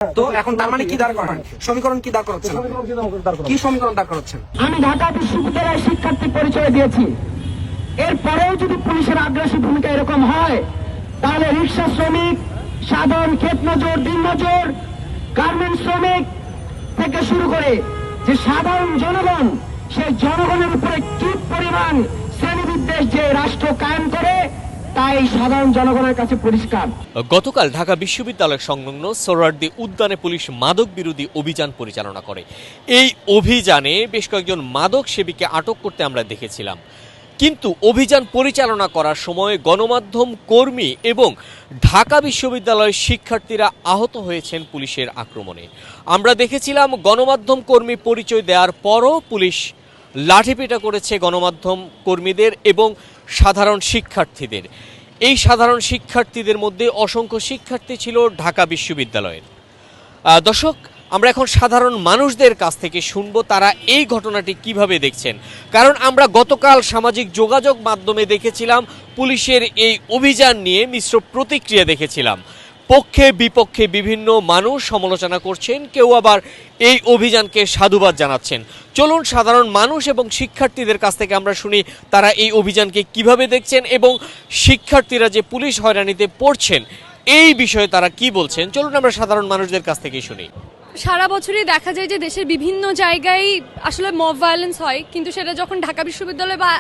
তো এখন তার মানে কি দাঁড় করান? সমীকরণ কি দাঁড় করাচ্ছেন? কি সমীকরণ দাঁড় করাচ্ছেন? আমি ঢাকা বিশ্ববিদ্যালয়ের শিক্ষার্থী পরিচয় দিয়েছি। এরপরেও যদি পুলিশের আগ্রাসী ভূমিকা এরকম হয়, তাহলে রিক্সা শ্রমিক, সাধারণ ক্ষেত মজুর, দিন মজুর, গার্মেন্টস শ্রমিক থেকে শুরু করে যে সাধারণ জনগণ, সেই জনগণের উপরে কি পরিমাণ শ্রেণীবিদ্বেষ যে রাষ্ট্র কায়েম করে, তাই সাধারণ জনগণের কাছে পরিষ্কার। গতকাল ঢাকা বিশ্ববিদ্যালয় সংলগ্ন সোহরাওয়ার্দী উদ্যানে পুলিশ মাদক বিরোধী অভিযান পরিচালনা করে। এই অভিযানে বেশ কয়েকজন মাদক সেবীকে আটক করতে আমরা দেখেছিলাম, কিন্তু অভিযান পরিচালনা করার সময় গণমাধ্যম কর্মী এবং ঢাকা বিশ্ববিদ্যালয়ের শিক্ষার্থীরা আহত হয়েছেন পুলিশের আক্রমণে। আমরা দেখেছিলাম গণমাধ্যম কর্মী পরিচয় দেওয়ার পরও পুলিশ লাঠিপেটা করেছে গণমাধ্যম কর্মীদের এবং সাধারণ শিক্ষার্থীদের। এই সাধারণ শিক্ষার্থীদের মধ্যে অসংখ্য শিক্ষার্থী ছিল ঢাকা বিশ্ববিদ্যালয়ের। দর্শক, আমরা এখন সাধারণ মানুষদের কাছ থেকে শুনবো তারা এই ঘটনাটি কিভাবে দেখছেন, কারণ আমরা গতকাল সামাজিক যোগাযোগ মাধ্যমে দেখেছিলাম পুলিশের এই অভিযান নিয়ে মিশ্র প্রতিক্রিয়া দেখেছিলাম। পক্ষে বিপক্ষে বিভিন্ন মানুষ সমালোচনা করছেন, কেউ আবার এই অভিযানকে সাধুবাদ জানাচ্ছেন। চলুন সাধারণ মানুষ এবং শিক্ষার্থীদের কাছ থেকে আমরা শুনি তারা এই অভিযানকে কিভাবে দেখছেন এবং শিক্ষার্থীরা যে পুলিশ হয়রানিতে পড়ছেন এই বিষয়ে তারা কি বলছেন। চলুন আমরা সাধারণ মানুষদের কাছ থেকে শুনি। সারা বছরই দেখা যায় যে দেশের বিভিন্ন জায়গায় আসলে মব ভায়োলেন্স হয়, কিন্তু সেটা যখন ঢাকা বিশ্ববিদ্যালয় বা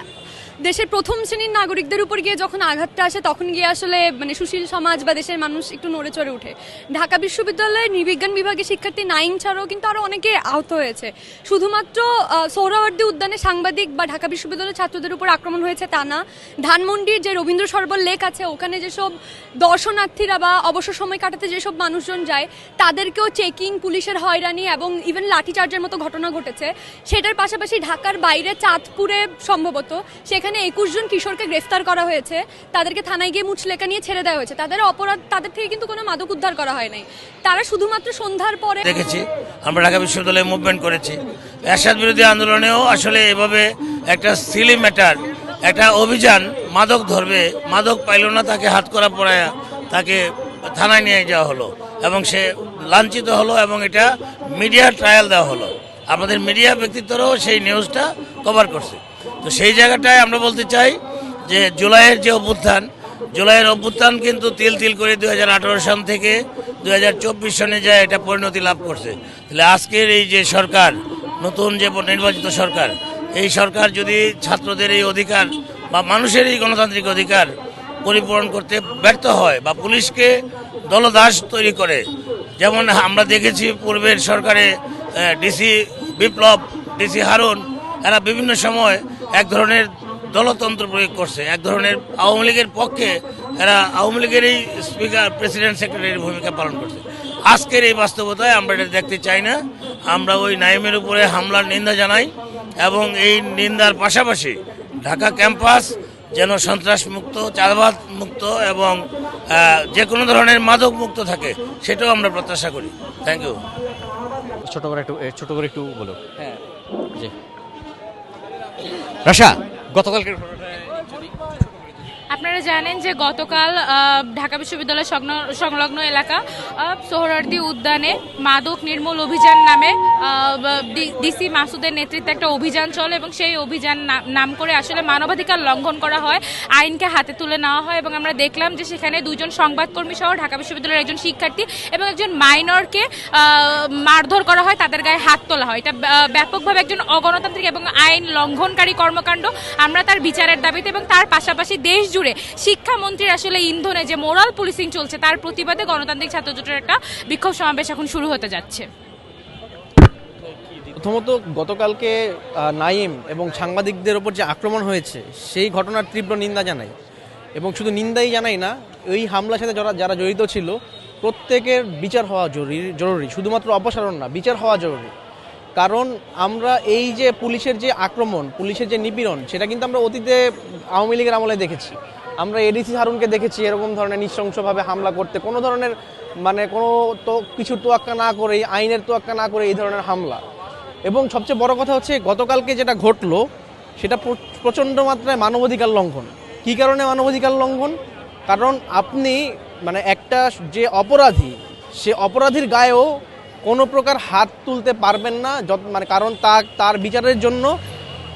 দেশের প্রথম শ্রেণীর নাগরিকদের উপর গিয়ে যখন আঘাতটা আসে, তখন গিয়ে আসলে সুশীল সমাজ বা দেশের মানুষ একটু নড়ে চড়ে ওঠে। ঢাকা বিশ্ববিদ্যালয়ের নৃবিজ্ঞান বিভাগের শিক্ষার্থী নাইম ছাড়াও কিন্তু আরও অনেকে আহত হয়েছে। শুধুমাত্র সোহরাওয়ার্দী উদ্যানে সাংবাদিক বা ঢাকা বিশ্ববিদ্যালয়ের ছাত্রদের উপর আক্রমণ হয়েছে তা না, ধানমন্ডির যে রবীন্দ্র সরোবর লেক আছে ওখানে যেসব দর্শনার্থীরা বা অবসর সময় কাটাতে যেসব মানুষজন যায় তাদেরকেও চেকিং, পুলিশের হয়রানি এবং ইভেন লাঠিচার্জের মতো ঘটনা ঘটেছে। সেটার পাশাপাশি ঢাকার বাইরে চাঁদপুরে সম্ভবত সেখানে 21 জন কিশোরকে গ্রেফতার করা হয়েছে, তাদেরকে থানায় গিয়ে মুচলেকা নিয়ে ছেড়ে দেওয়া হয়েছে। তাদের থেকে কিন্তু কোনো মাদক উদ্ধার করা হয় নাই। তারা শুধুমাত্র সন্ধ্যার পরে দেখেছি। আমরা ঢাকা বিশ্ববিদ্যালয়ে মুভমেন্ট করেছি, এরশাদ বিরোধী আন্দোলনেও আসলে এভাবে একটা সিলি ম্যাটার, একটা অভিযান, মাদক ধরবে, মাদক পাইল না, তাকে হাত করা পড়ায় তাকে থানায় নিয়ে যাওয়া হলো এবং সে লাঞ্ছিত হলো এবং এটা মিডিয়া ট্রায়াল দেওয়া হলো। আমাদের মিডিয়া ব্যক্তিত্বরাও সেই নিউজটা কভার করছে। তো সেই জায়গাটায় আমরা বলতে চাই যে জুলাইয়ের যে অভ্যুত্থান কিন্তু তিল তিল করে 2018 সন থেকে 2024 সনে যায় এটা পরিণতি লাভ করছে। তাহলে আজকের এই যে সরকার, নতুন যে নির্বাচিত সরকার, এই সরকার যদি ছাত্রদের এই অধিকার বা মানুষের এই গণতান্ত্রিক অধিকার পরিপূরণ করতে ব্যর্থ হয় বা পুলিশকে দলদাস তৈরি করে, যেমন আমরা দেখেছি পূর্বের সরকারে ডিসি বিপ্লব, ডিসি হারুন, এরা বিভিন্ন সময় এক ধরনের দলতন্ত্র প্রয়োগ করছে, এক ধরনের আওয়ামী লীগের পক্ষে এরা আওয়ামী লীগেরই স্পিকার, প্রেসিডেন্ট, সেক্রেটারির ভূমিকা পালন করছে। আজকের এই বাস্তবতায় আমরা এটা দেখতে চাই না। আমরা ওই নাইমের উপরে হামলার নিন্দা জানাই এবং এই নিন্দার পাশাপাশি ঢাকা ক্যাম্পাস যেন সন্ত্রাস মুক্ত, চাঁদাবাজ মুক্ত এবং যে কোনো ধরনের মাদক মুক্ত থাকে সেটাও আমরা প্রত্যাশা করি। Thank you. ছোট করে একটু বলো। হ্যাঁ জি রাশা, গতকালকের আপনারা জানেন যে গতকাল ঢাকা বিশ্ববিদ্যালয় সংলগ্ন এলাকা সোহরাওয়ার্দী উদ্যানে মাদক নির্মূল অভিযান নামে ডিসি মাসুদের নেতৃত্বে একটা অভিযান চলে এবং সেই অভিযান নাম করে আসলে মানবাধিকার লঙ্ঘন করা হয়, আইনকে হাতে তুলে নেওয়া হয়। এবং আমরা দেখলাম যে সেখানে 2 জন সংবাদকর্মী সহ ঢাকা বিশ্ববিদ্যালয়ের একজন শিক্ষার্থী এবং একজন মাইনরকে মারধর করা হয়, তাদের গায়ে হাত তোলা হয়। এটা ব্যাপকভাবে একজন অগণতান্ত্রিক এবং আইন লঙ্ঘনকারী কর্মকাণ্ড। আমরা তার বিচারের দাবিতে এবং তার পাশাপাশি দেশ জুড়ে শিক্ষামন্ত্রীর আসলে ইন্ধনে যে মোরাল পুলিশিং চলছে তার প্রতিবাদে গণতান্ত্রিক ছাত্র জোটের একটা বিক্ষোভ সমাবেশ এখন শুরু হতে যাচ্ছে। প্রথমত গতকালকে নাইম এবং সাংবাদিকদের ওপর যে আক্রমণ হয়েছে সেই ঘটনার তীব্র নিন্দা জানাই এবং শুধু নিন্দাই জানাই না, এই হামলার সাথে যারা জড়িত ছিল প্রত্যেকের বিচার হওয়া জরুরি, শুধুমাত্র অপসারণ না, বিচার হওয়া জরুরি। কারণ আমরা এই যে পুলিশের যে আক্রমণ, পুলিশের যে নিপীড়ন, সেটা কিন্তু আমরা অতীতে আওয়ামী লীগের আমলে দেখেছি। আমরা এডিসি হারুনকে দেখেছি এরকম ধরনের নৃশংসভাবে হামলা করতে, কোনো ধরনের কোনো কিছুর তোয়াক্কা না করে, আইনের তোয়াক্কা না করে এই ধরনের হামলা। এবং সবচেয়ে বড় কথা হচ্ছে গতকালকে যেটা ঘটলো সেটা প্রচণ্ড মাত্রায় মানবাধিকার লঙ্ঘন। কী কারণে মানবাধিকার লঙ্ঘন? কারণ আপনি একটা যে অপরাধী সে অপরাধীর গায়েও কোনো প্রকার হাত তুলতে পারবেন না, মানে কারণ তার বিচারের জন্য,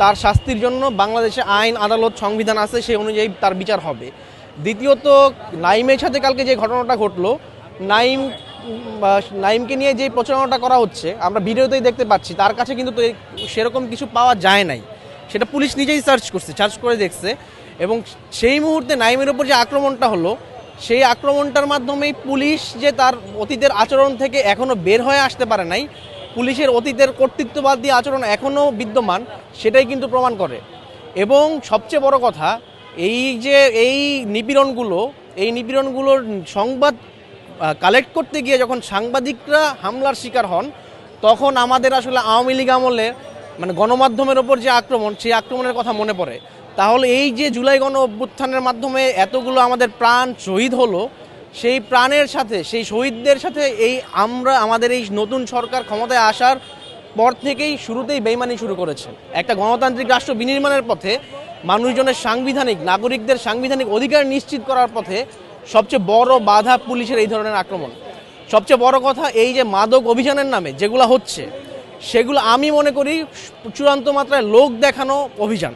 তার শাস্তির জন্য বাংলাদেশে আইন, আদালত, সংবিধান আছে, সেই অনুযায়ী তার বিচার হবে। দ্বিতীয়ত, নাইমের সাথে কালকে যে ঘটনাটা ঘটলো, নাইমকে নিয়ে যে প্রচারণাটা করা হচ্ছে আমরা ভিডিওতেই দেখতে পাচ্ছি, তার কাছে কিন্তু তো সেরকম কিছু পাওয়া যায় নাই। সেটা পুলিশ নিজেই সার্চ করে দেখছে, এবং সেই মুহূর্তে নাইমের ওপর যে আক্রমণটা হলো, সেই আক্রমণটার মাধ্যমেই পুলিশ যে তার অতীতের আচরণ থেকে এখনও বের হয়ে আসতে পারে নাই, পুলিশের অতীতের কর্তৃত্ববাদী আচরণ এখনও বিদ্যমান, সেটাই কিন্তু প্রমাণ করে। এবং সবচেয়ে বড় কথা, এই নিপীড়নগুলোর সংবাদ কালেক্ট করতে গিয়ে যখন সাংবাদিকরা হামলার শিকার হন, তখন আমাদের আসলে আওয়ামী লীগ আমলে মানে গণমাধ্যমের ওপর যে আক্রমণ, সেই আক্রমণের কথা মনে পড়ে। তাহলে এই যে জুলাই গণ অভ্যুত্থানের মাধ্যমে এতগুলো আমাদের প্রাণ শহীদ হলো, সেই প্রাণের সাথে, সেই শহীদদের সাথে আমাদের এই নতুন সরকার ক্ষমতায় আসার পর থেকেই শুরুতেই বেইমানি শুরু করেছে। একটা গণতান্ত্রিক রাষ্ট্র বিনির্মাণের পথে, মানুষজনের নাগরিকদের সাংবিধানিক অধিকার নিশ্চিত করার পথে সবচেয়ে বড় বাধা পুলিশের এই ধরনের আক্রমণ। সবচেয়ে বড় কথা, এই যে মাদক অভিযানের নামে যেগুলো হচ্ছে, সেগুলো আমি মনে করি চূড়ান্ত মাত্রায় লোক দেখানো অভিযান।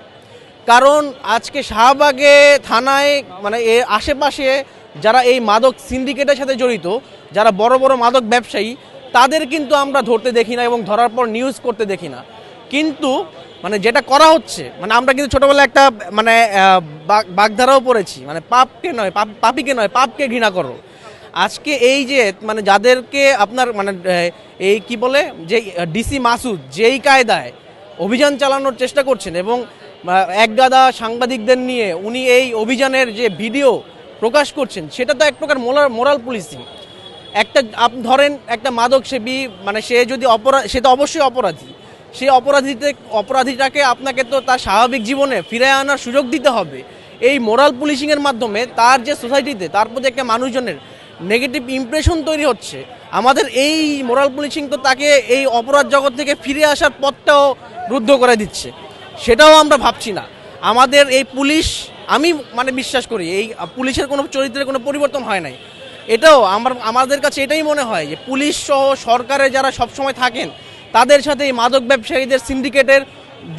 কারণ আজকে শাহবাগে থানায়, মানে এর আশেপাশে যারা এই মাদক সিন্ডিকেটের সাথে জড়িত, যারা বড় বড় মাদক ব্যবসায়ী, তাদের কিন্তু আমরা ধরতে দেখি না এবং ধরার পর নিউজ করতে দেখি না। কিন্তু মানে যেটা করা হচ্ছে, মানে আমরা কিন্তু ছোটবেলায় একটা মানে বাগধারাও পড়েছি, মানে পাপীকে নয় পাপকে ঘৃণা করো। আজকে এই যে মানে যাদেরকে আপনার মানে এই কি বলে যে ডিসি মাসুদ যেই কায়দায় অভিযান চালানোর চেষ্টা করছেন, এবং একগাদা সাংবাদিকদের নিয়ে উনি এই অভিযানের যে ভিডিও প্রকাশ করছেন, সেটা তো এক প্রকার মোরাল পুলিশিং। ধরেন একটা মাদক সেবী, মানে সে যদি সে তো অবশ্যই অপরাধী, সেই অপরাধীটাকে আপনাকে তো তার স্বাভাবিক জীবনে ফিরে আনার সুযোগ দিতে হবে। এই মোরাল পুলিশিংয়ের মাধ্যমে তার যে সোসাইটিতে তার প্রতি একটা মানুষজনের নেগেটিভ ইমপ্রেশন তৈরি হচ্ছে, আমাদের এই মোরাল পুলিশিং তো তাকে এই অপরাধ জগৎ থেকে ফিরে আসার পথটাও রুদ্ধ করে দিচ্ছে। সেটাও আমরা ভাবছি না। আমাদের এই পুলিশ, আমি মানে বিশ্বাস করি এই পুলিশের কোনো চরিত্রের কোনো পরিবর্তন হয় নাই। এটাও আমাদের কাছে এটাই মনে হয় যে পুলিশ সহ সরকারে যারা সবসময় থাকেন, তাদের সাথে এই মাদক ব্যবসায়ীদের সিন্ডিকেটের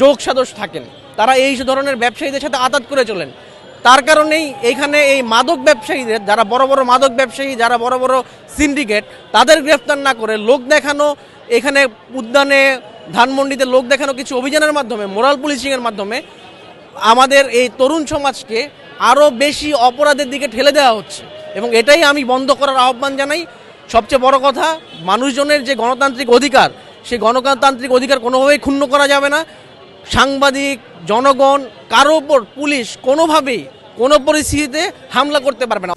যোগ সাদস্য থাকেন, তারা এই ধরনের ব্যবসায়ীদের সাথে আঁতাত করে চলেন। তার কারণেই এইখানে এই মাদক ব্যবসায়ীদের, যারা বড় বড় মাদক ব্যবসায়ী, যারা বড় বড় সিন্ডিকেট, তাদের গ্রেফতার না করে লোক দেখানো, এখানে উদ্যানে ধানমন্ডিতে লোক দেখানো কিছু অভিযানের মাধ্যমে, মোরাল পুলিশিংয়ের মাধ্যমে আমাদের এই তরুণ সমাজকে আরও বেশি অপরাধের দিকে ঠেলে দেওয়া হচ্ছে, এবং এটাই আমি বন্ধ করার আহ্বান জানাই। সবচেয়ে বড় কথা, মানুষজনের যে গণতান্ত্রিক অধিকার, সেই গণতান্ত্রিক অধিকার কোনোভাবেই ক্ষুণ্ণ করা যাবে না। সাংবাদিক, জনগণ, কারো ওপর পুলিশ কোনোভাবেই কোনো পরিস্থিতিতে হামলা করতে পারবে না।